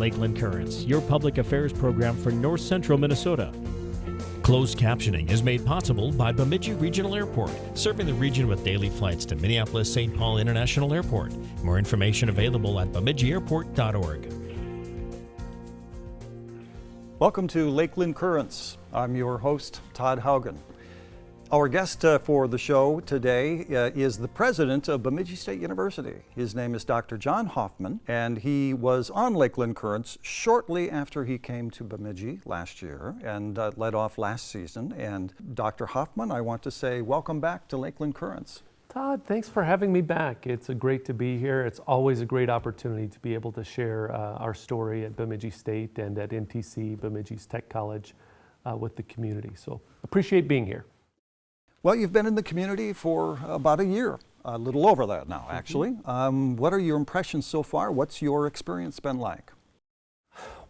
Lakeland Currents, your public affairs program for North Central Minnesota. Closed captioning is made possible by Bemidji Regional Airport, serving the region with daily flights to Minneapolis-St. Paul International Airport. More information available at bemidjiairport.org. Welcome to Lakeland Currents. I'm your host, Todd Haugen. Our guest for the show today is the president of Bemidji State University. His name is Dr. John Hoffman, and he was on Lakeland Currents shortly after he came to Bemidji last year and led off last season. And Dr. Hoffman, I want to say welcome back to Lakeland Currents. Todd, thanks for having me back. It's great to be here. It's always a great opportunity to be able to share our story at Bemidji State and at NTC, Bemidji's Tech College, with the community. So appreciate being here. Well, you've been in the community for about a year, a little over that now, actually. What are your impressions so far? What's your experience been like?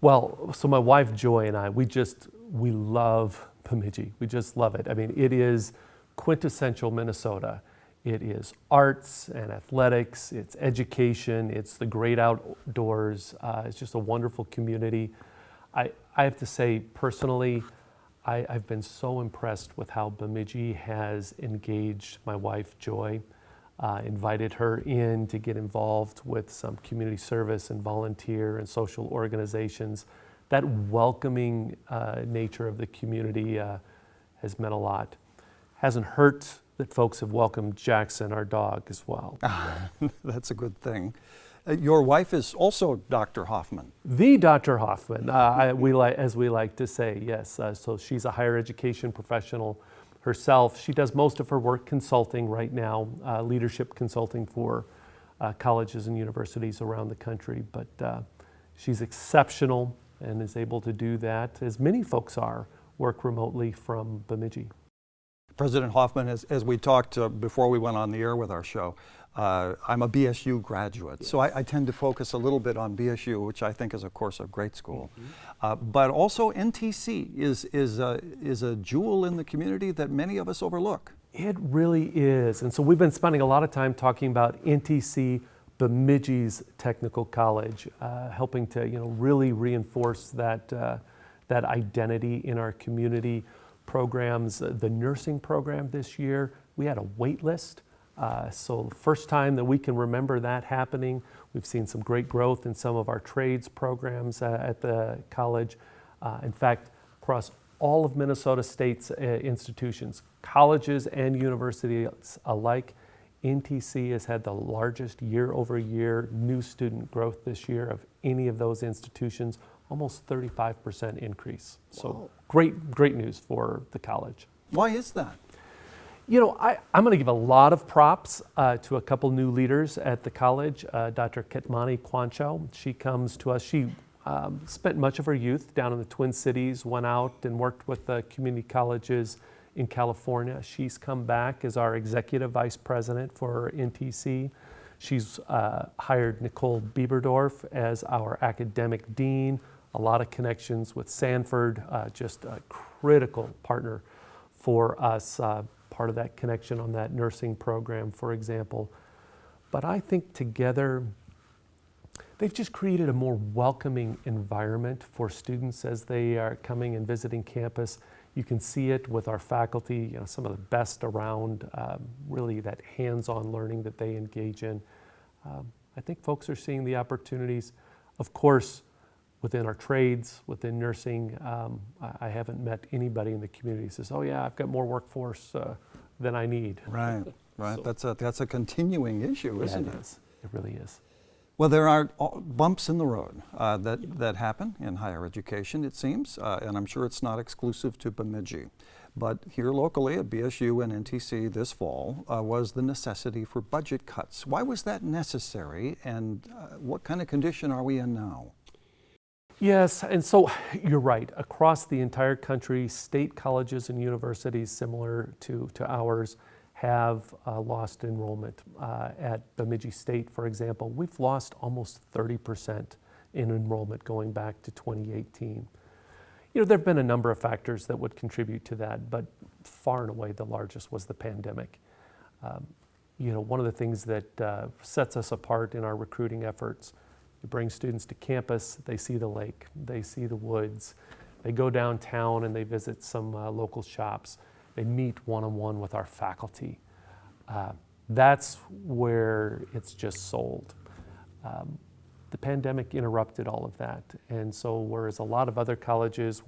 Well, so my wife Joy and I, we love Bemidji. We just love it. I mean, it is quintessential Minnesota. It is arts and athletics, it's education, it's the great outdoors. It's just a wonderful community. I have to say, personally, I've been so impressed with how Bemidji has engaged my wife, Joy, invited her in to get involved with some community service and volunteer and social organizations. That welcoming nature of the community has meant a lot. Hasn't hurt that folks have welcomed Jackson, our dog, as well. That's a good thing. Your wife is also Dr. Hoffman. The Dr. Hoffman, as we like to say, yes. So she's a higher education professional herself. She does most of her work consulting right now, leadership consulting for colleges and universities around the country. But she's exceptional and is able to do that, as many folks are, work remotely from Bemidji. President Hoffman, as we talked before we went on the air with our show, I'm a BSU graduate, so I tend to focus a little bit on BSU, which I think is, of course, a great school. But also NTC is a jewel in the community that many of us overlook. It really is, and so we've been spending a lot of time talking about NTC, Bemidji's technical college, helping to really reinforce that identity in our community. Programs, the nursing program this year, we had a wait list. So the first time that we can remember that happening. We've seen some great growth in some of our trades programs at the college. In fact, across all of Minnesota State's institutions, colleges and universities alike, NTC has had the largest year-over-year new student growth this year of any of those institutions, almost 35% increase. So great news for the college. Why is that? I'm going to give a lot of props to a couple new leaders at the college. Dr. Ketmani Quancho, she comes to us. She spent much of her youth down in the Twin Cities, went out and worked with the community colleges in California. She's come back as our executive vice president for NTC. She's hired Nicole Bieberdorf as our academic dean. A lot of connections with Sanford, just a critical partner for us, part of that connection on that nursing program, for example. But I think together, they've just created a more welcoming environment for students as they are coming and visiting campus. You can see it with our faculty, some of the best around, really that hands-on learning that they engage in. I think folks are seeing the opportunities. Of course, within our trades, within nursing, I haven't met anybody in the community who says, oh yeah, I've got more workforce than I need. Right. So, that's a continuing issue, isn't it? It is. It really is. Well, there are bumps in the road that happen in higher education, it seems, and I'm sure it's not exclusive to Bemidji. But here locally at BSU and NTC this fall was the necessity for budget cuts. Why was that necessary, and what kind of condition are we in now? Yes, and so you're right. Across the entire country, state colleges and universities similar to ours have lost enrollment. At Bemidji State, for example, we've lost almost 30% in enrollment going back to 2018. There have been a number of factors that would contribute to that, but far and away the largest was the pandemic. One of the things that sets us apart in our recruiting efforts You bring students to campus, they see the lake, they see the woods, they go downtown and they visit some local shops. They meet one-on-one with our faculty. That's where it's just sold. The pandemic interrupted all of that. And so whereas a lot of other colleges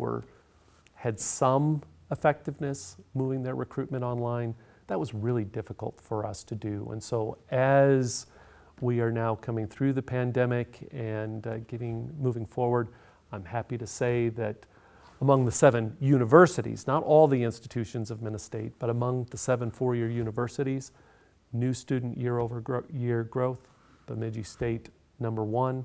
had some effectiveness moving their recruitment online, that was really difficult for us to do. And so as we are now coming through the pandemic and moving forward, I'm happy to say that among the 7 universities, not all the institutions of Minnesota, but among the 7 four-year universities, new student year-over-year growth, Bemidji State #1.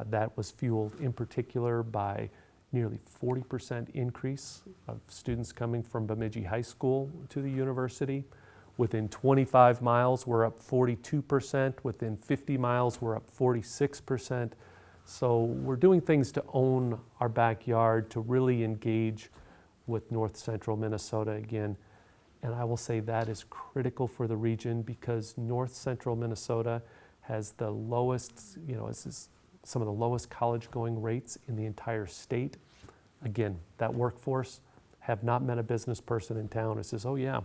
That was fueled in particular by nearly 40% increase of students coming from Bemidji High School to the university. Within 25 miles, we're up 42%. Within 50 miles, we're up 46%. So we're doing things to own our backyard, to really engage with North Central Minnesota again. And I will say that is critical for the region because North Central Minnesota has the lowest, some of the lowest college going rates in the entire state. Again, that workforce have not met a business person in town who says, oh yeah,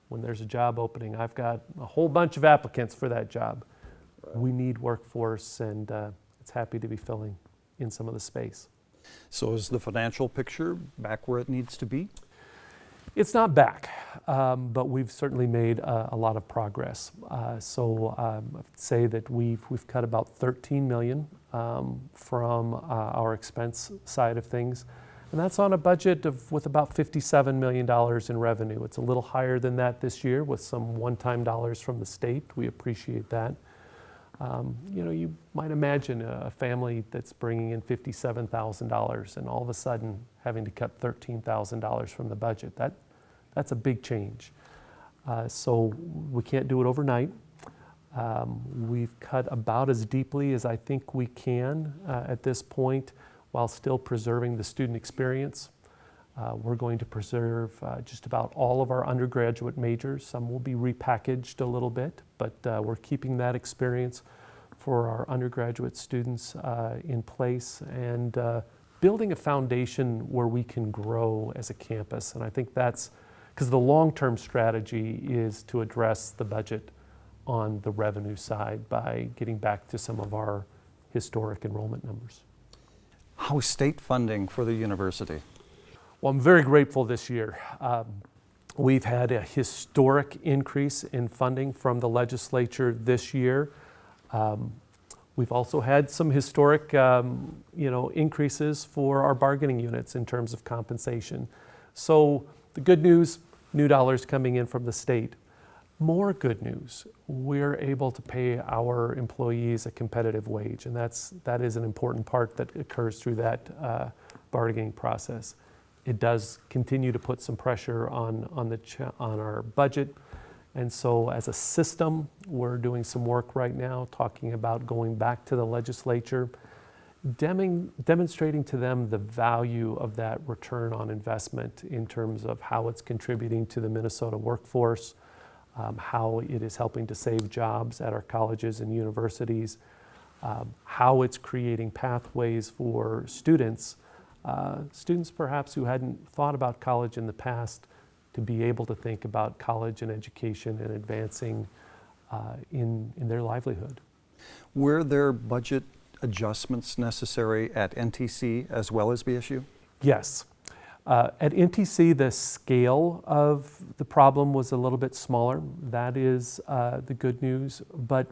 when there's a job opening, I've got a whole bunch of applicants for that job. Right. We need workforce, and it's happy to be filling in some of the space. So is the financial picture back where it needs to be? It's not back, but we've certainly made a lot of progress. So I'd say that we've cut about $13 million from our expense side of things. And that's on a budget with about $57 million in revenue. It's a little higher than that this year with some one-time dollars from the state. We appreciate that. You might imagine a family that's bringing in $57,000 and all of a sudden having to cut $13,000 from the budget. That's a big change. So we can't do it overnight. We've cut about as deeply as I think we can at this point while still preserving the student experience. We're going to preserve just about all of our undergraduate majors. Some will be repackaged a little bit, but we're keeping that experience for our undergraduate students in place and building a foundation where we can grow as a campus. And I think that's because the long-term strategy is to address the budget on the revenue side by getting back to some of our historic enrollment numbers. How is state funding for the university? Well, I'm very grateful this year. We've had a historic increase in funding from the legislature this year. We've also had some historic, increases for our bargaining units in terms of compensation. So the good news, new dollars coming in from the state. More good news, we're able to pay our employees a competitive wage, and that is an important part that occurs through that bargaining process. It does continue to put some pressure on our budget, and so as a system, we're doing some work right now talking about going back to the legislature, demonstrating to them the value of that return on investment in terms of how it's contributing to the Minnesota workforce, how it is helping to save jobs at our colleges and universities, how it's creating pathways for students perhaps who hadn't thought about college in the past to be able to think about college and education and advancing in their livelihood. Were there budget adjustments necessary at NTC as well as BSU? Yes. At NTC, the scale of the problem was a little bit smaller. That is the good news. But,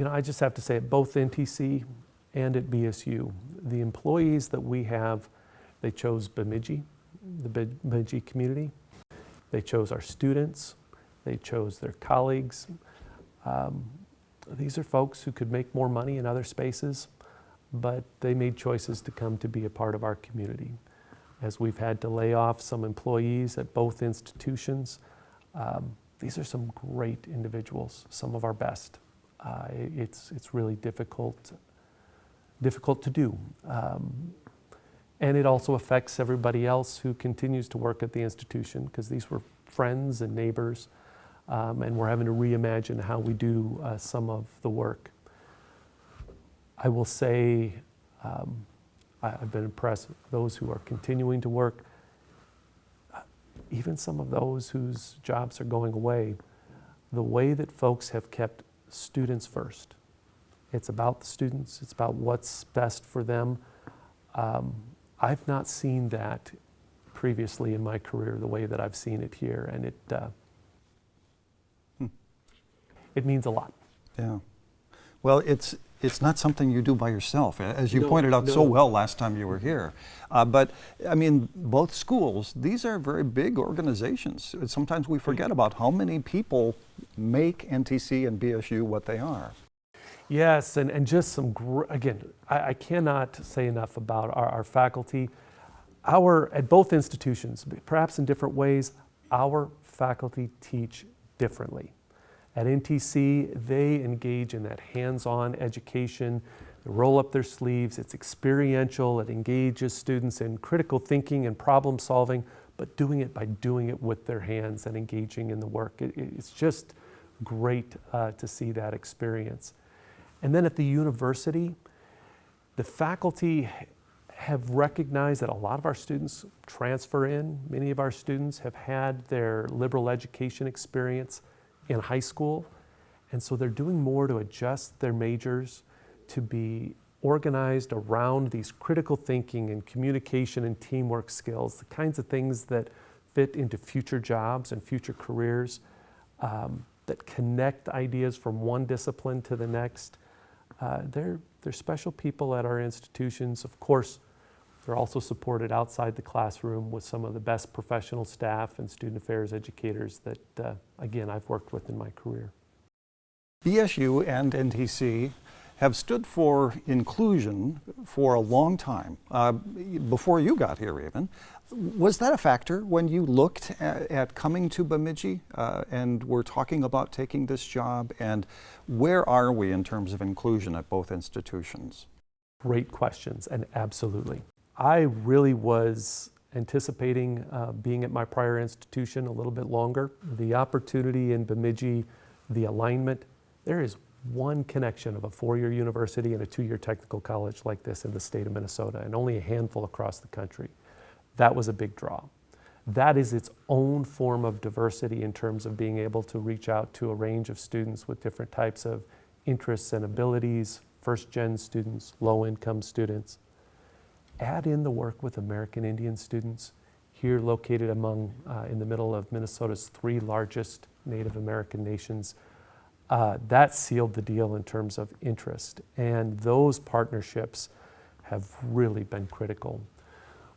I just have to say at both NTC and at BSU, the employees that we have, they chose Bemidji, the Bemidji community. They chose our students. They chose their colleagues. These are folks who could make more money in other spaces, but they made choices to come to be a part of our community. As we've had to lay off some employees at both institutions, these are some great individuals, some of our best. It's really difficult to do. And it also affects everybody else who continues to work at the institution because these were friends and neighbors, and we're having to reimagine how we do some of the work. I will say I've been impressed with those who are continuing to work, even some of those whose jobs are going away, the way that folks have kept students first. It's about the students, it's about what's best for them. I've not seen that previously in my career the way that I've seen it here, and it means a lot. Yeah. Well, it's not something you do by yourself, as you No, pointed out so no. well last time you were here. But I mean, both schools, these are very big organizations. Sometimes we forget about how many people make NTC and BSU what they are. Yes, and just some, again, I cannot say enough about our faculty. At both institutions, perhaps in different ways, our faculty teach differently. At NTC, they engage in that hands-on education, they roll up their sleeves, it's experiential, it engages students in critical thinking and problem solving, but doing it by doing it with their hands and engaging in the work. It's just great to see that experience. And then at the university, the faculty have recognized that a lot of our students transfer in. Many of our students have had their liberal education experience in high school, and so they're doing more to adjust their majors to be organized around these critical thinking and communication and teamwork skills, the kinds of things that fit into future jobs and future careers, that connect ideas from one discipline to the next. They're special people at our institutions. Of course, they're also supported outside the classroom with some of the best professional staff and student affairs educators that, again, I've worked with in my career. BSU and NTC have stood for inclusion for a long time, before you got here even. Was that a factor when you looked at coming to Bemidji and were talking about taking this job? And where are we in terms of inclusion at both institutions? Great questions, and absolutely. I really was anticipating being at my prior institution a little bit longer. The opportunity in Bemidji, the alignment, there is one connection of a four-year university and a two-year technical college like this in the state of Minnesota, and only a handful across the country. That was a big draw. That is its own form of diversity in terms of being able to reach out to a range of students with different types of interests and abilities, first-gen students, low-income students. Add in the work with American Indian students, here located in the middle of Minnesota's three largest Native American nations. That sealed the deal in terms of interest, and those partnerships have really been critical.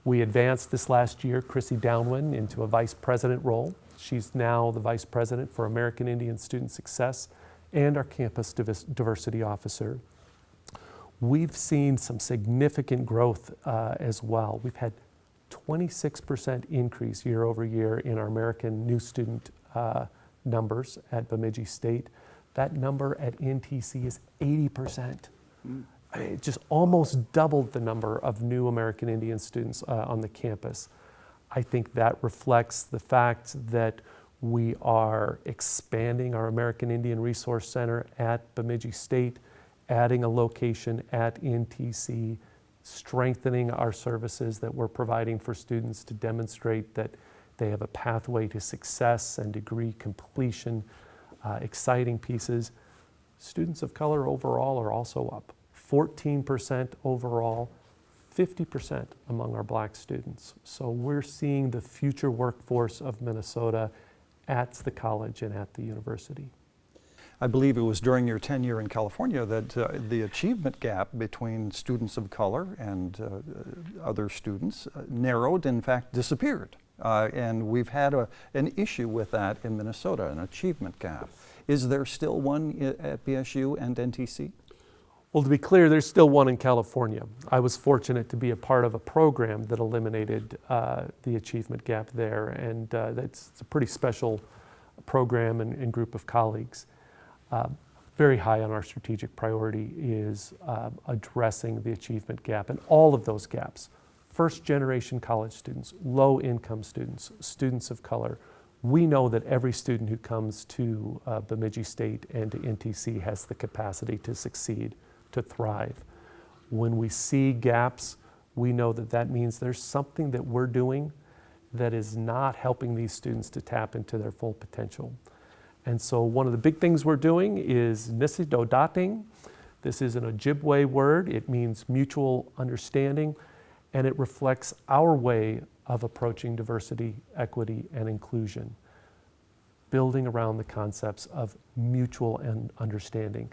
We advanced this last year Chrissy Downwin into a vice president role. She's now the vice president for American Indian Student Success and our campus diversity officer. We've seen some significant growth as well. We've had 26% increase year over year in our American new student numbers at Bemidji State. That number at NTC is 80%. It just almost doubled the number of new American Indian students on the campus. I think that reflects the fact that we are expanding our American Indian Resource Center at Bemidji State, adding a location at NTC, strengthening our services that we're providing for students to demonstrate that they have a pathway to success and degree completion, exciting pieces. Students of color overall are also up, 14% overall, 50% among our black students. So we're seeing the future workforce of Minnesota at the college and at the university. I believe it was during your tenure in California that the achievement gap between students of color and other students narrowed, in fact disappeared. And we've had an issue with that in Minnesota, an achievement gap. Is there still one at BSU and NTC? Well, to be clear, there's still one in California. I was fortunate to be a part of a program that eliminated the achievement gap there, and it's a pretty special program and group of colleagues. Very high on our strategic priority is addressing the achievement gap and all of those gaps. First generation college students, low income students, students of color. We know that every student who comes to Bemidji State and to NTC has the capacity to succeed, to thrive. When we see gaps, we know that that means there's something that we're doing that is not helping these students to tap into their full potential. And so one of the big things we're doing is nisidodating. This is an Ojibwe word. It means mutual understanding, and it reflects our way of approaching diversity, equity, and inclusion, building around the concepts of mutual understanding.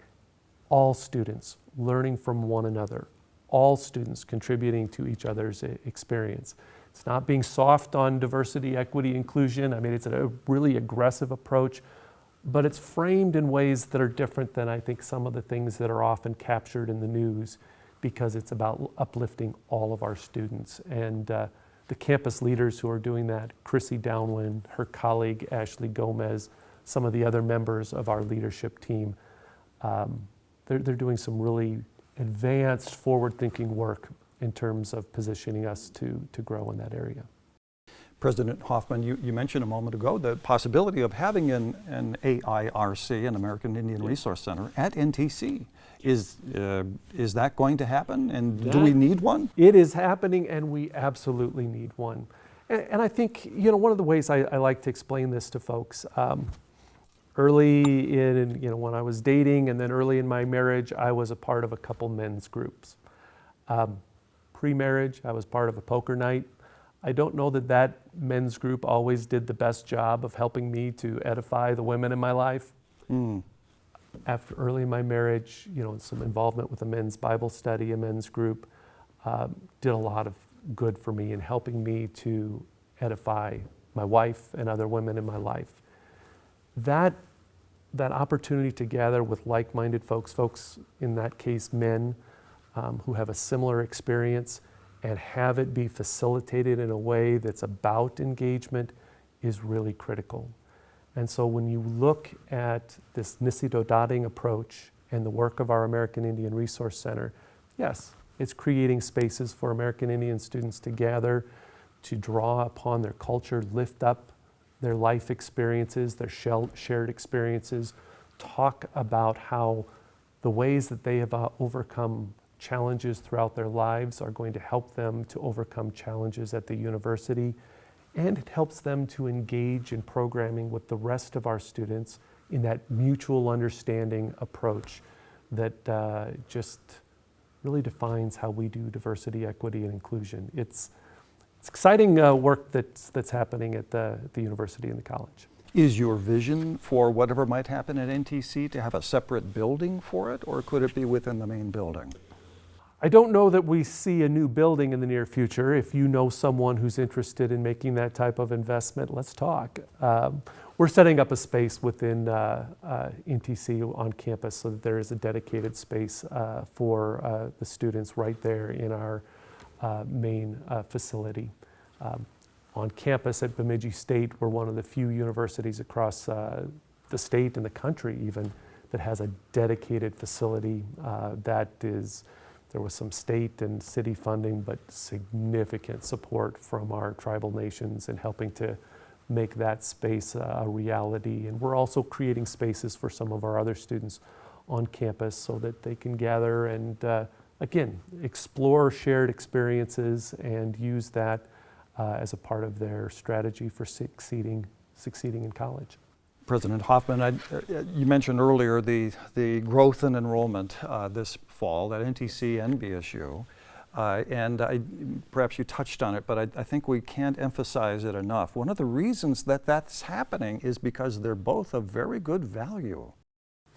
All students learning from one another, all students contributing to each other's experience. It's not being soft on diversity, equity, inclusion. I mean, it's a really aggressive approach, but it's framed in ways that are different than I think some of the things that are often captured in the news, because it's about uplifting all of our students. And the campus leaders who are doing that, Chrissy Downwind, her colleague Ashley Gomez, some of the other members of our leadership team, they're doing some really advanced, forward-thinking work in terms of positioning us to grow in that area. President Hoffman, you mentioned a moment ago the possibility of having an AIRC, an American Indian Resource Center, at NTC. Is that going to happen, and do we need one? It is happening, and we absolutely need one. And I think, one of the ways I like to explain this to folks, early in, when I was dating, and then early in my marriage, I was a part of a couple men's groups. Pre-marriage, I was part of a poker night. I don't know that men's group always did the best job of helping me to edify the women in my life. After early in my marriage, some involvement with a men's Bible study, a men's group, did a lot of good for me in helping me to edify my wife and other women in my life. That opportunity to gather with like-minded folks in that case men, who have a similar experience, and have it be facilitated in a way that's about engagement is really critical. And so when you look at this nisidodating approach and the work of our American Indian Resource Center, yes, it's creating spaces for American Indian students to gather, to draw upon their culture, lift up their life experiences, their shared experiences, talk about how the ways that they have overcome challenges throughout their lives are going to help them to overcome challenges at the university, and it helps them to engage in programming with the rest of our students in that mutual understanding approach that just really defines how we do diversity, equity, and inclusion. It's exciting work that's happening at the university and the college. Is your vision for whatever might happen at NTC to have a separate building for it, or could it be within the main building? I don't know that we see a new building in the near future. If you know someone who's interested in making that type of investment, let's talk. We're setting up a space within NTC on campus so that there is a dedicated space for the students right there in our main facility. On campus at Bemidji State, we're one of the few universities across the state and the country even that has a dedicated facility there was some state and city funding, but significant support from our tribal nations in helping to make that space a reality. And we're also creating spaces for some of our other students on campus so that they can gather and, again, explore shared experiences and use that as a part of their strategy for succeeding in college. President Hoffman, you mentioned earlier the growth in enrollment this fall at NTC and BSU, and perhaps you touched on it, but I think we can't emphasize it enough. One of the reasons that's happening is because they're both of very good value.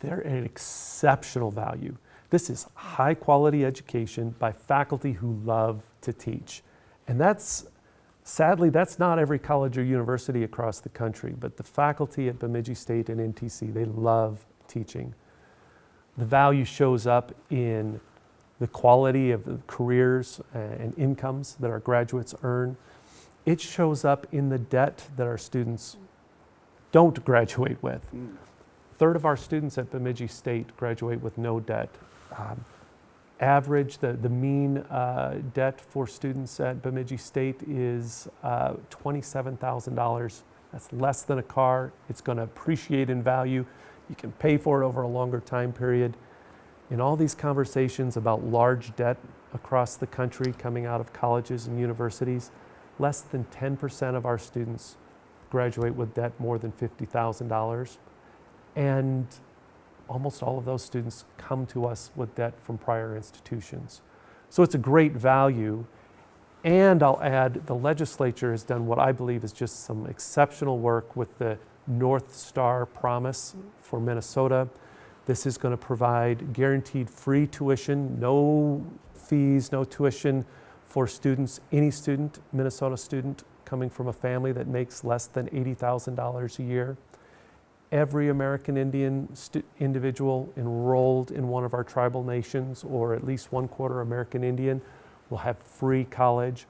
They're an exceptional value. This is high quality education by faculty who love to teach. And sadly, that's not every college or university across the country, but the faculty at Bemidji State and NTC, they love teaching. The value shows up in the quality of the careers and incomes that our graduates earn. It shows up in the debt that our students don't graduate with. A third of our students at Bemidji State graduate with no debt. Average, the mean debt for students at Bemidji State is $27,000. That's less than a car. It's going to appreciate in value. You can pay for it over a longer time period. In all these conversations about large debt across the country coming out of colleges and universities, less than 10% of our students graduate with debt more than $50,000. And almost all of those students come to us with debt from prior institutions. So it's a great value. And I'll add, the legislature has done what I believe is just some exceptional work with the North Star Promise for Minnesota. This is going to provide guaranteed free tuition, no fees, no tuition for students, any student, Minnesota student coming from a family that makes less than $80,000 a year. Every American Indian individual enrolled in one of our tribal nations, or at least 1/4 American Indian, will have free college.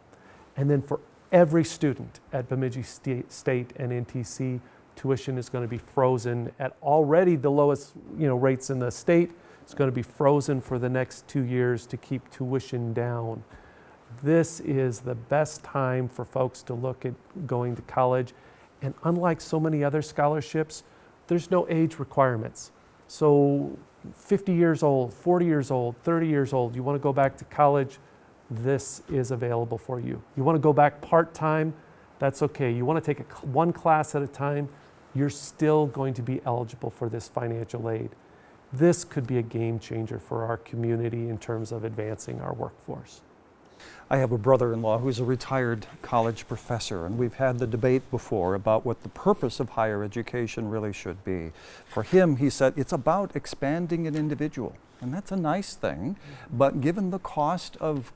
And then for every student at Bemidji State and NTC, tuition is going to be frozen at already the lowest rates in the state. It's going to be frozen for the next 2 years to keep tuition down. This is the best time for folks to look at going to college. And unlike so many other scholarships, there's no age requirements. So 50 years old, 40 years old, 30 years old, you want to go back to college, this is available for you. You want to go back part-time, that's okay. You want to take one class at a time, you're still going to be eligible for this financial aid. This could be a game changer for our community in terms of advancing our workforce. I have a brother-in-law who's a retired college professor, and we've had the debate before about what the purpose of higher education really should be. For him, he said, it's about expanding an individual, and that's a nice thing, but given the cost of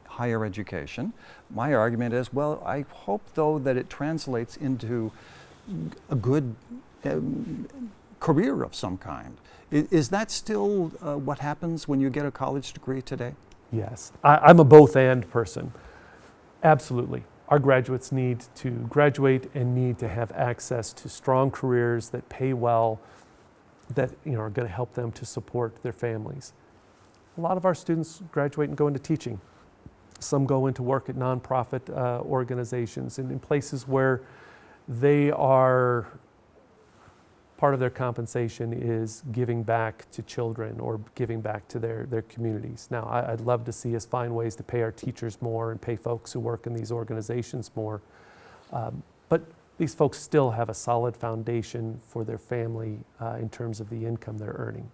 higher education, my argument is, well, I hope though that it translates into a good career of some kind. Is that still what happens when you get a college degree today? Yes, I'm a both-and person. Absolutely. Our graduates need to graduate and need to have access to strong careers that pay well, that are going to help them to support their families. A lot of our students graduate and go into teaching. Some go into work at nonprofit organizations and in places where they are, part of their compensation is giving back to children or giving back to their communities. Now, I'd love to see us find ways to pay our teachers more and pay folks who work in these organizations more. But these folks still have a solid foundation for their family in terms of the income they're earning.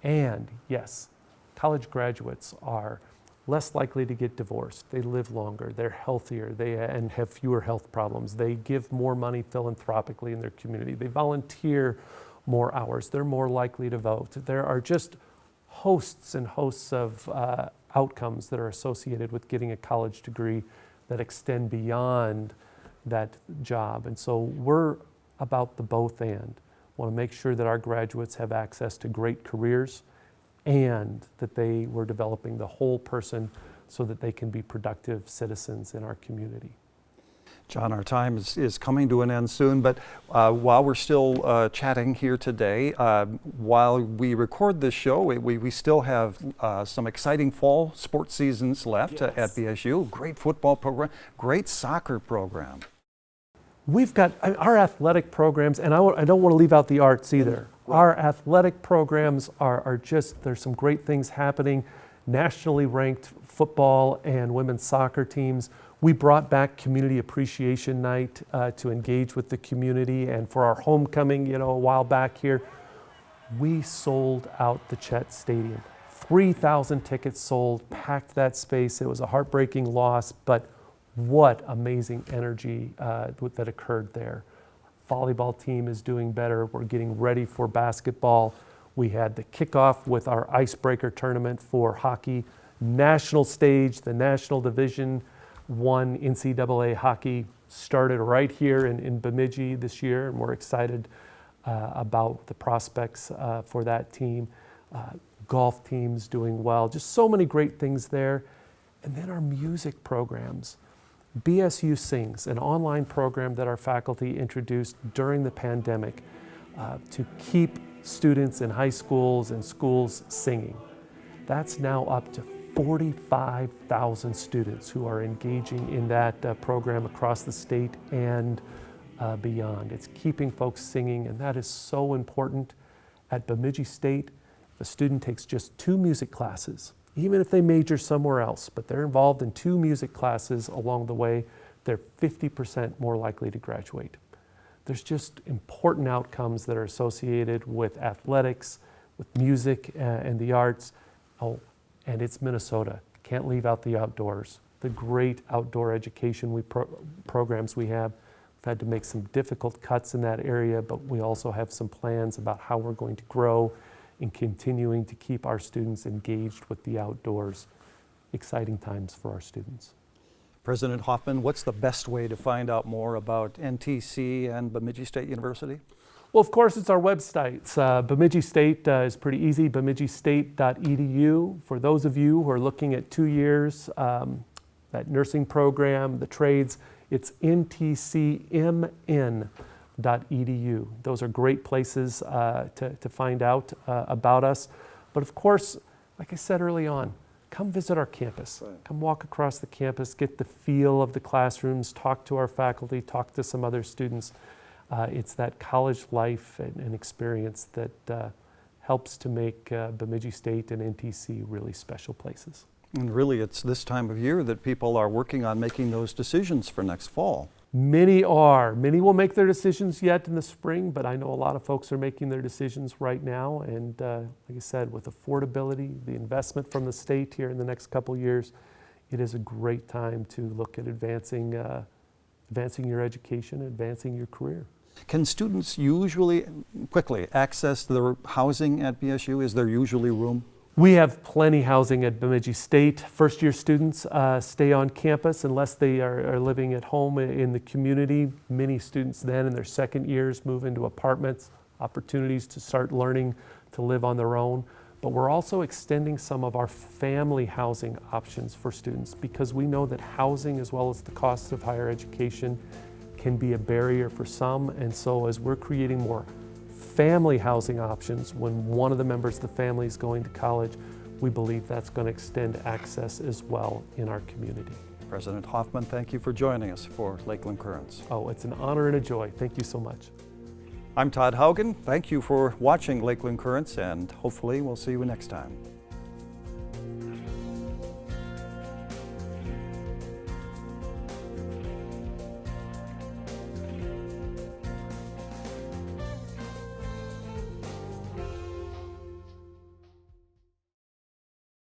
And yes, college graduates are less likely to get divorced. They live longer, they're healthier, and have fewer health problems. They give more money philanthropically in their community. They volunteer more hours. They're more likely to vote. There are just hosts and hosts of outcomes that are associated with getting a college degree that extend beyond that job. And so we're about the both and. Want to make sure that our graduates have access to great careers and that they were developing the whole person so that they can be productive citizens in our community. John, our time is coming to an end soon, but while we're still chatting here today, while we record this show, we still have some exciting fall sports seasons left at BSU. Great football program, great soccer program. We've got our athletic programs, and I don't want to leave out the arts either. Right. Our athletic programs are just, there's some great things happening. Nationally ranked football and women's soccer teams. We brought back Community Appreciation Night to engage with the community, and for our homecoming, a while back here, we sold out the Chet Stadium. 3,000 tickets sold, packed that space. It was a heartbreaking loss, but what amazing energy that occurred there. Volleyball team is doing better. We're getting ready for basketball. We had the kickoff with our icebreaker tournament for hockey. National stage, the National Division I NCAA hockey started right here in Bemidji this year, and we're excited about the prospects for that team. Golf team's doing well. Just so many great things there. And then our music programs. BSU Sings, an online program that our faculty introduced during the pandemic to keep students in high schools and schools singing. That's now up to 45,000 students who are engaging in that program across the state and beyond. It's keeping folks singing, and that is so important. At Bemidji State, If a student takes just 2 music classes, even if they major somewhere else, but they're involved in 2 music classes along the way, they're 50% more likely to graduate. There's just important outcomes that are associated with athletics, with music and the arts. Oh, and it's Minnesota. Can't leave out the outdoors. The great outdoor education programs we have. We've had to make some difficult cuts in that area, but we also have some plans about how we're going to grow and continuing to keep our students engaged with the outdoors. Exciting times for our students. President Hoffman, what's the best way to find out more about NTC and Bemidji State University? Well, of course, it's our website. Bemidji State is pretty easy, bemidjistate.edu. For those of you who are looking at 2 years, that nursing program, the trades, it's ntcmn.edu. Those are great places to find out about us. But of course, like I said early on, come visit our campus. Come walk across the campus, get the feel of the classrooms, talk to our faculty, talk to some other students. It's that college life and experience that helps to make Bemidji State and NTC really special places. And really, it's this time of year that people are working on making those decisions for next fall. Many are. Many will make their decisions yet in the spring, but I know a lot of folks are making their decisions right now. And like I said, with affordability, the investment from the state here in the next couple years, it is a great time to look at advancing your education, advancing your career. Can students usually, quickly, access the housing at BSU? Is there usually room? We have plenty housing at Bemidji State. First-year students stay on campus unless they are living at home in the community. Many students then in their second years move into apartments, opportunities to start learning to live on their own. But we're also extending some of our family housing options for students because we know that housing, as well as the cost of higher education, can be a barrier for some. And so as we're creating more family housing options when one of the members of the family is going to college, we believe that's going to extend access as well in our community. President Hoffman, thank you for joining us for Lakeland Currents. Oh, it's an honor and a joy. Thank you so much. I'm Todd Haugen. Thank you for watching Lakeland Currents, and hopefully we'll see you next time.